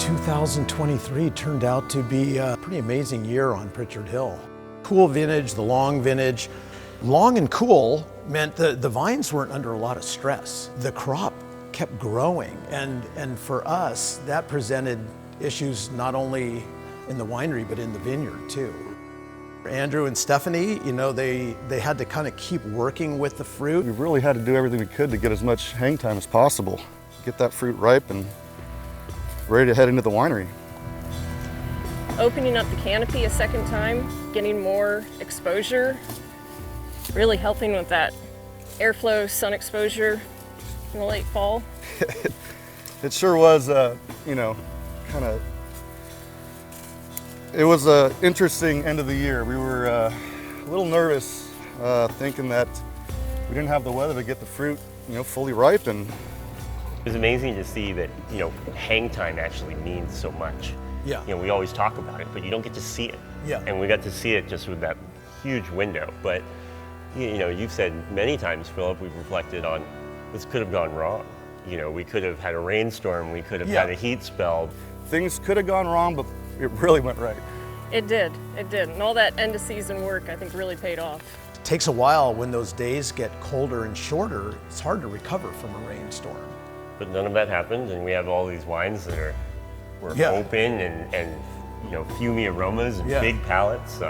2023 turned out to be a pretty amazing year on Pritchard Hill. Cool vintage, the long vintage. Long and cool meant the vines weren't under a lot of stress. The crop kept growing, and for us, that presented issues not only in the winery, but in the vineyard too. Andrew and Stephanie, they had to kind of keep working with the fruit. We really had to do everything we could to get as much hang time as possible. Get that fruit ripe and ready to head into the winery. Opening up the canopy a second time, getting more exposure, really helping with that airflow, sun exposure in the late fall. It sure was, it was an interesting end of the year. We were a little nervous, thinking that we didn't have the weather to get the fruit, fully ripe. And it was amazing to see that, hang time actually means so much. Yeah. We always talk about it, but you don't get to see it. Yeah. And we got to see it just with that huge window. But, you've said many times, Philip, we've reflected on this could have gone wrong. We could have had a rainstorm, we could have had a heat spell. Things could have gone wrong, but it really went right. It did. And all that end of season work, I think, really paid off. It takes a while when those days get colder and shorter. It's hard to recover from a rainstorm. But none of that happened, and we have all these wines that were open and fumey aromas and big palates.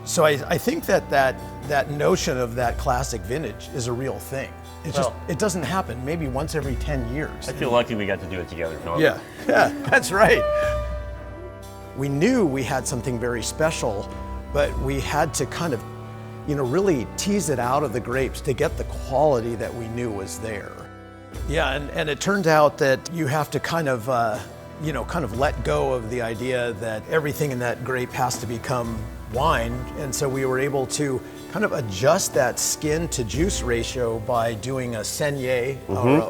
So I think that notion of that classic vintage is a real thing. It doesn't happen maybe once every 10 years. I feel lucky we got to do it together, Philip. Yeah, that's right. We knew we had something very special, but we had to kind of, really tease it out of the grapes to get the quality that we knew was there. Yeah, and it turned out that you have to kind of let go of the idea that everything in that grape has to become wine. And so we were able to kind of adjust that skin to juice ratio by doing a saignée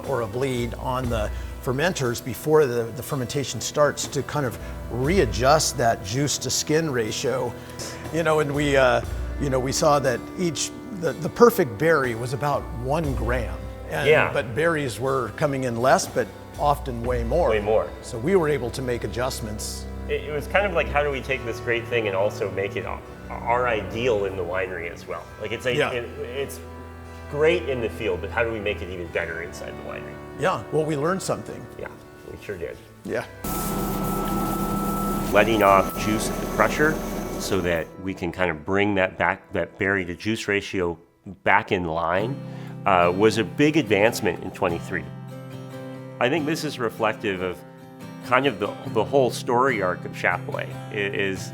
or a bleed on the fermenters before the fermentation starts to kind of readjust that juice to skin ratio. And we saw that the perfect berry was about 1 gram. But berries were coming in less, but often way more. Way more. So we were able to make adjustments. It was kind of like, how do we take this great thing and also make it our ideal in the winery as well? Like it's great in the field, but how do we make it even better inside the winery? Yeah, well, we learned something. Yeah, we sure did. Yeah. Letting off juice at the crusher so that we can kind of bring that berry to juice ratio back in line was a big advancement in 23. I think this is reflective of kind of the whole story arc of Chappellet is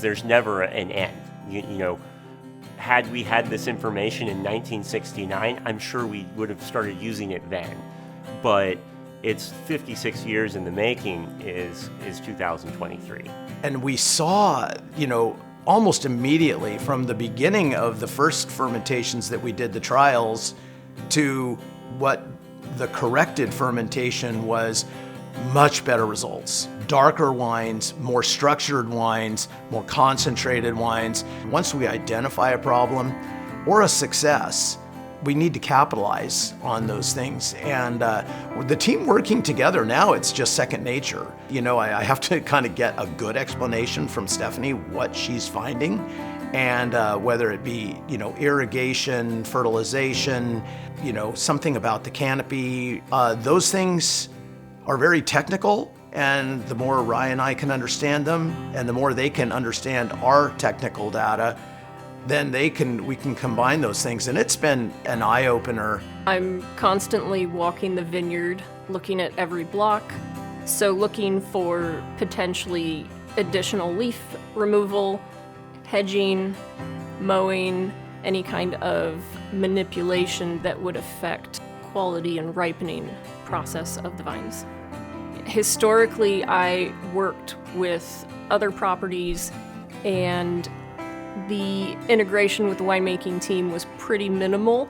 there's never an end. Had we had this information in 1969, I'm sure we would have started using it then. But it's 56 years in the making is 2023. And we saw, almost immediately from the beginning of the first fermentations that we did the trials to what the corrected fermentation was, much better results. Darker wines, more structured wines, more concentrated wines. Once we identify a problem or a success, we need to capitalize on those things. And the team working together now, it's just second nature. I have to kind of get a good explanation from Stephanie what she's finding, and whether it be, irrigation, fertilization, something about the canopy. Those things are very technical, and the more Ryan and I can understand them, and the more they can understand our technical data, then we can combine those things, and it's been an eye-opener. I'm constantly walking the vineyard, looking at every block, so looking for potentially additional leaf removal, hedging, mowing, any kind of manipulation that would affect quality and ripening process of the vines. Historically, I worked with other properties, and the integration with the winemaking team was pretty minimal.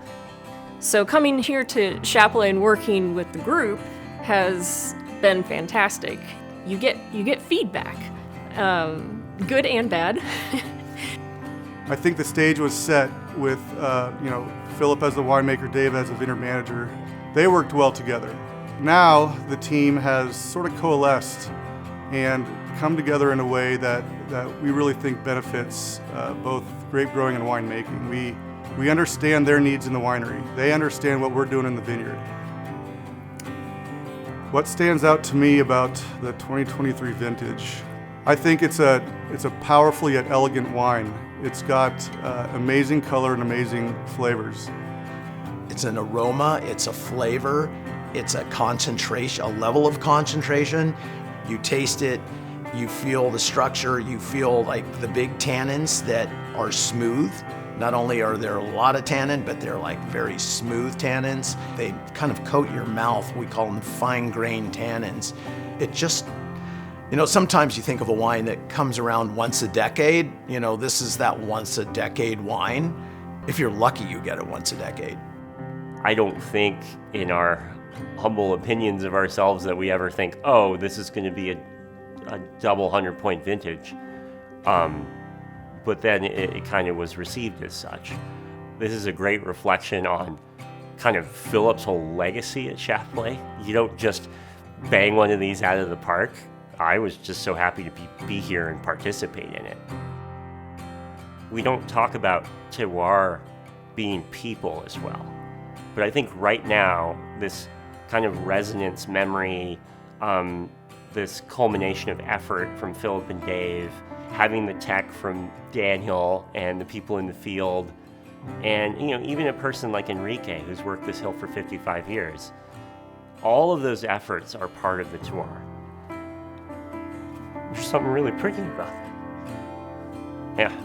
So coming here to Chappellet and working with the group has been fantastic. You get feedback, good and bad. I think the stage was set with Philip as the winemaker, Dave as the vineyard manager. They worked well together. Now the team has sort of coalesced and come together in a way that we really think benefits both grape growing and winemaking. We understand their needs in the winery. They understand what we're doing in the vineyard. What stands out to me about the 2023 vintage, I think it's a powerful yet elegant wine. It's got amazing color and amazing flavors. It's an aroma, it's a flavor, it's a concentration, a level of concentration. You taste it, you feel the structure, you feel like the big tannins that are smooth. Not only are there a lot of tannin, but they're like very smooth tannins. They kind of coat your mouth. We call them fine-grained tannins. It just, sometimes you think of a wine that comes around once a decade. This is that once a decade wine. If you're lucky, you get it once a decade. I don't think in our humble opinions of ourselves that we ever think, oh, this is going to be a double 100-point vintage. But then it kind of was received as such. This is a great reflection on kind of Philip's whole legacy at Chappellet. You don't just bang one of these out of the park. I was just so happy to be here and participate in it. We don't talk about terroir being people as well. But I think right now, this kind of resonance memory, this culmination of effort from Philip and Dave, having the tech from Daniel and the people in the field, and even a person like Enrique, who's worked this hill for 55 years, all of those efforts are part of the tour. There's something really pretty about it. Yeah.